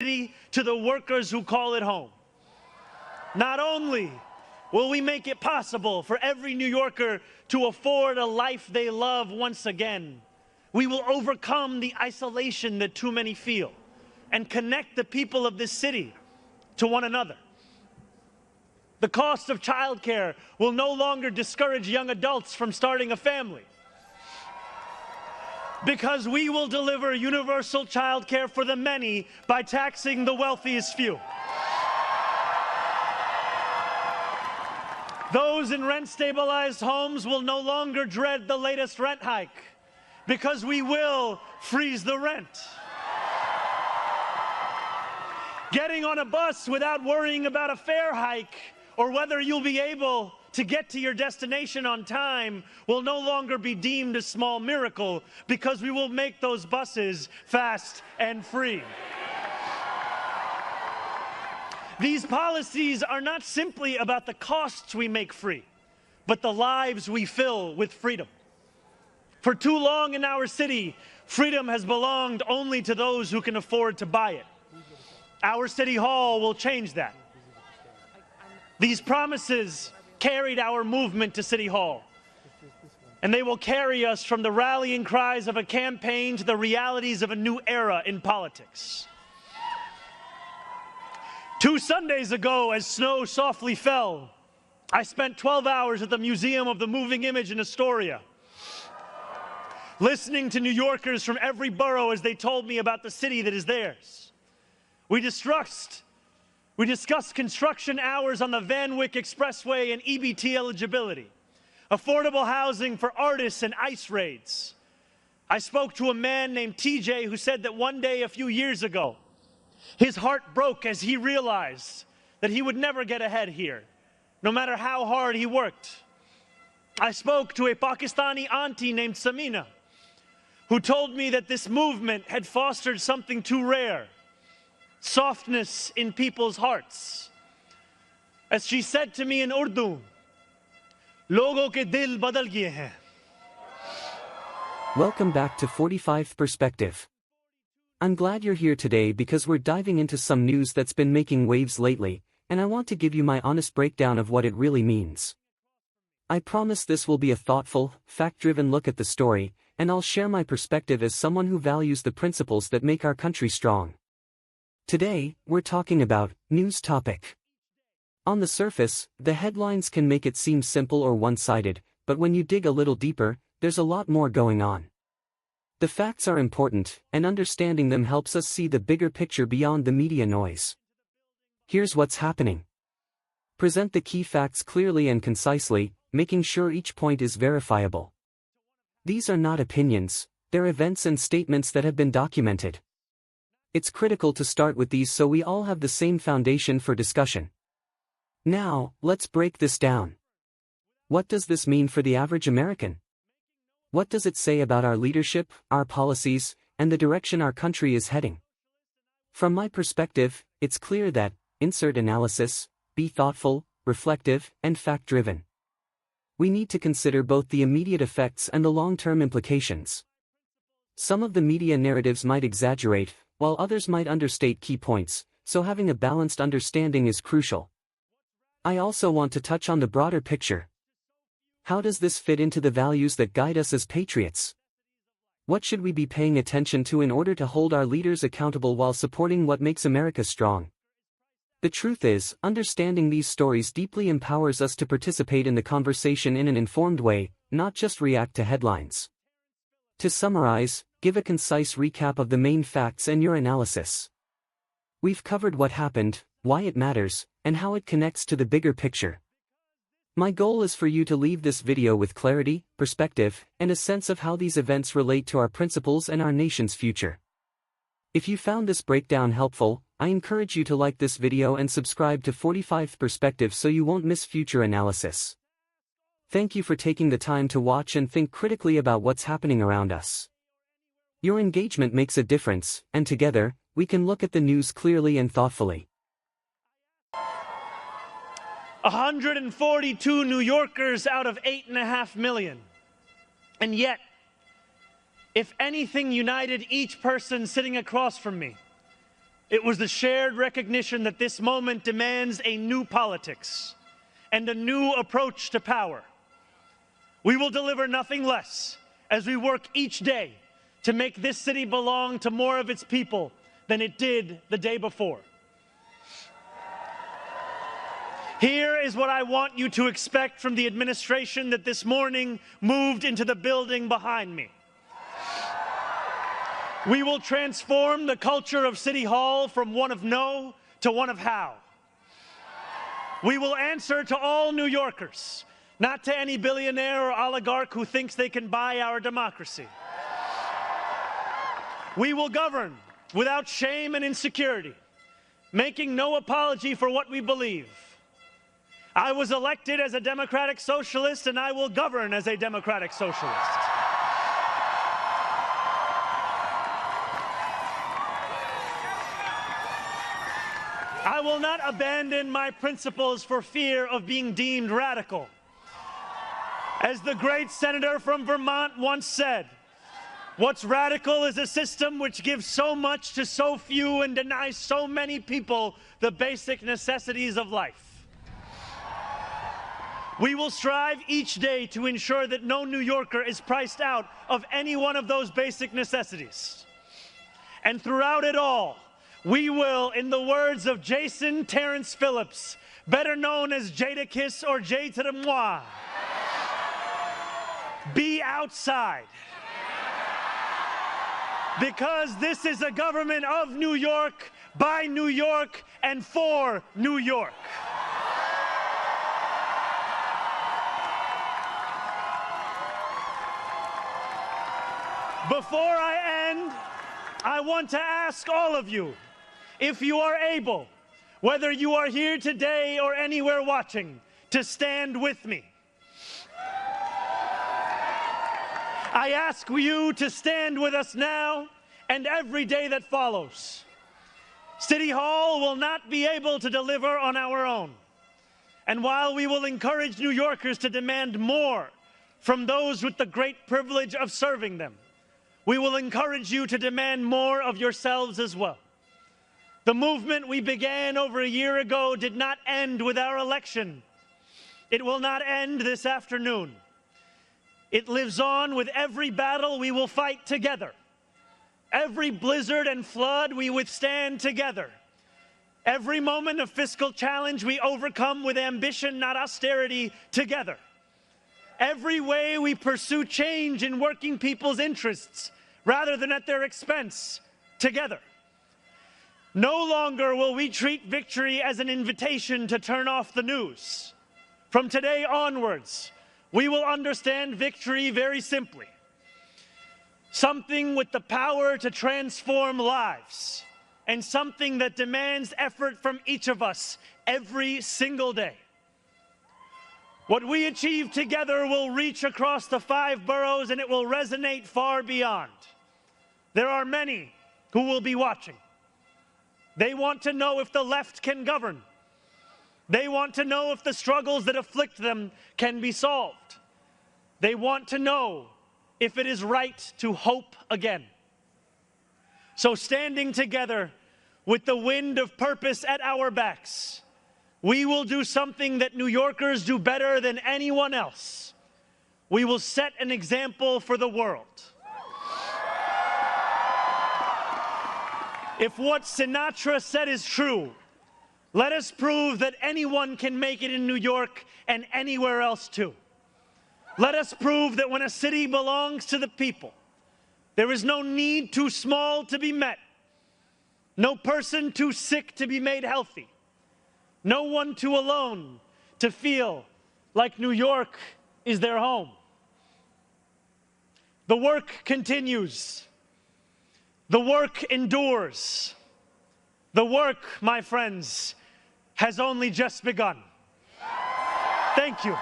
to the workers who call it home. Not only will we make it possible for every New Yorker to afford a life they love once again, we will overcome the isolation that too many feel and connect the people of this city to one another. The cost of childcare will no longer discourage young adults from starting a family, because we will deliver universal childcare for the many by taxing the wealthiest few. Those in rent-stabilized homes will no longer dread the latest rent hike, because we will freeze the rent. Getting on a bus without worrying about a fare hike or whether you'll be able to get to your destination on time will no longer be deemed a small miracle, because we will make those buses fast and free. These policies are not simply about the costs we make free, but the lives we fill with freedom. For too long in our city, freedom has belonged only to those who can afford to buy it. Our City Hall will change that. These promises carried our movement to City Hall, and they will carry us from the rallying cries of a campaign to the realities of a new era in politics. 2 Sundays ago, as snow softly fell, I spent 12 hours at the Museum of the Moving Image in Astoria, listening to New Yorkers from every borough as they told me about the city that is theirs. We discussed construction hours on the Van Wyck Expressway and EBT eligibility, affordable housing for artists and ICE raids. I spoke to a man named TJ who said that one day a few years ago, his heart broke as he realized that he would never get ahead here, no matter how hard he worked. I spoke to a Pakistani auntie named Samina, who told me that this movement had fostered something too rare: softness in people's hearts. As she said to me in Urdu, "Logo ke dil badal gaye hain." Welcome back to 45 Perspective. I'm glad you're here today because we're diving into some news that's been making waves lately, and I want to give you my honest breakdown of what it really means. I promise this will be a thoughtful, fact-driven look at the story, and I'll share my perspective as someone who values the principles that make our country strong. Today, we're talking about news topic. On the surface, the headlines can make it seem simple or one-sided, but when you dig a little deeper, there's a lot more going on. The facts are important, and understanding them helps us see the bigger picture beyond the media noise. Here's what's happening. Present the key facts clearly and concisely, making sure each point is verifiable. These are not opinions, they're events and statements that have been documented. It's critical to start with these so we all have the same foundation for discussion. Now, let's break this down. What does this mean for the average American? What does it say about our leadership, our policies, and the direction our country is heading? From my perspective, it's clear that, insert analysis, be thoughtful, reflective, and fact-driven. We need to consider both the immediate effects and the long-term implications. Some of the media narratives might exaggerate, while others might understate key points, so having a balanced understanding is crucial. I also want to touch on the broader picture. How does this fit into the values that guide us as patriots? What should we be paying attention to in order to hold our leaders accountable while supporting what makes America strong? The truth is, understanding these stories deeply empowers us to participate in the conversation in an informed way, not just react to headlines. To summarize, give a concise recap of the main facts and your analysis. We've covered what happened, why it matters, and how it connects to the bigger picture. My goal is for you to leave this video with clarity, perspective, and a sense of how these events relate to our principles and our nation's future. If you found this breakdown helpful, I encourage you to like this video and subscribe to 45 Perspective so you won't miss future analysis. Thank you for taking the time to watch and think critically about what's happening around us. Your engagement makes a difference, and together, we can look at the news clearly and thoughtfully. 142 New Yorkers out of 8.5 million. And yet, if anything united each person sitting across from me, It was the shared recognition that this moment demands a new politics and a new approach to power. We will deliver nothing less as we work each day to make this city belong to more of its people than it did the day before. Here is what I want you to expect from the administration that this morning moved into the building behind me. We will transform the culture of City Hall from one of no to one of how. We will answer to all New Yorkers, not to any billionaire or oligarch who thinks they can buy our democracy. We will govern without shame and insecurity, making no apology for what we believe. I was elected as a democratic socialist, and I will govern as a democratic socialist. I will not abandon my principles for fear of being deemed radical. As the great senator from Vermont once said, what's radical is a system which gives so much to so few and denies so many people the basic necessities of life. We will strive each day to ensure that no New Yorker is priced out of any one of those basic necessities. And throughout it all, we will, in the words of Jason Terrence Phillips, better known as Jadakiss or Jay to the moi, be outside. Because this is a government of New York, by New York, and for New York. Before I end, I want to ask all of you, if you are able, whether you are here today or anywhere watching, to stand with me. I ask you to stand with us now and every day that follows. City Hall will not be able to deliver on our own. And while we will encourage New Yorkers to demand more from those with the great privilege of serving them, we will encourage you to demand more of yourselves as well. The movement we began over a year ago did not end with our election. It will not end this afternoon. It lives on with every battle we will fight together. Every blizzard and flood we withstand together. Every moment of fiscal challenge we overcome with ambition, not austerity, together. Every way we pursue change in working people's interests rather than at their expense, together. No longer will we treat victory as an invitation to turn off the news. From today onwards, we will understand victory very simply. Something with the power to transform lives, and something that demands effort from each of us every single day. What we achieve together will reach across the 5 boroughs, and it will resonate far beyond. There are many who will be watching. They want to know if the left can govern. They want to know if the struggles that afflict them can be solved. They want to know if it is right to hope again. So standing together with the wind of purpose at our backs, we will do something that New Yorkers do better than anyone else. We will set an example for the world. If what Sinatra said is true, let us prove that anyone can make it in New York and anywhere else too. Let us prove that when a city belongs to the people, there is no need too small to be met, no person too sick to be made healthy, no one too alone to feel like New York is their home. The work continues. The work endures. The work, my friends, has only just begun. Thank you.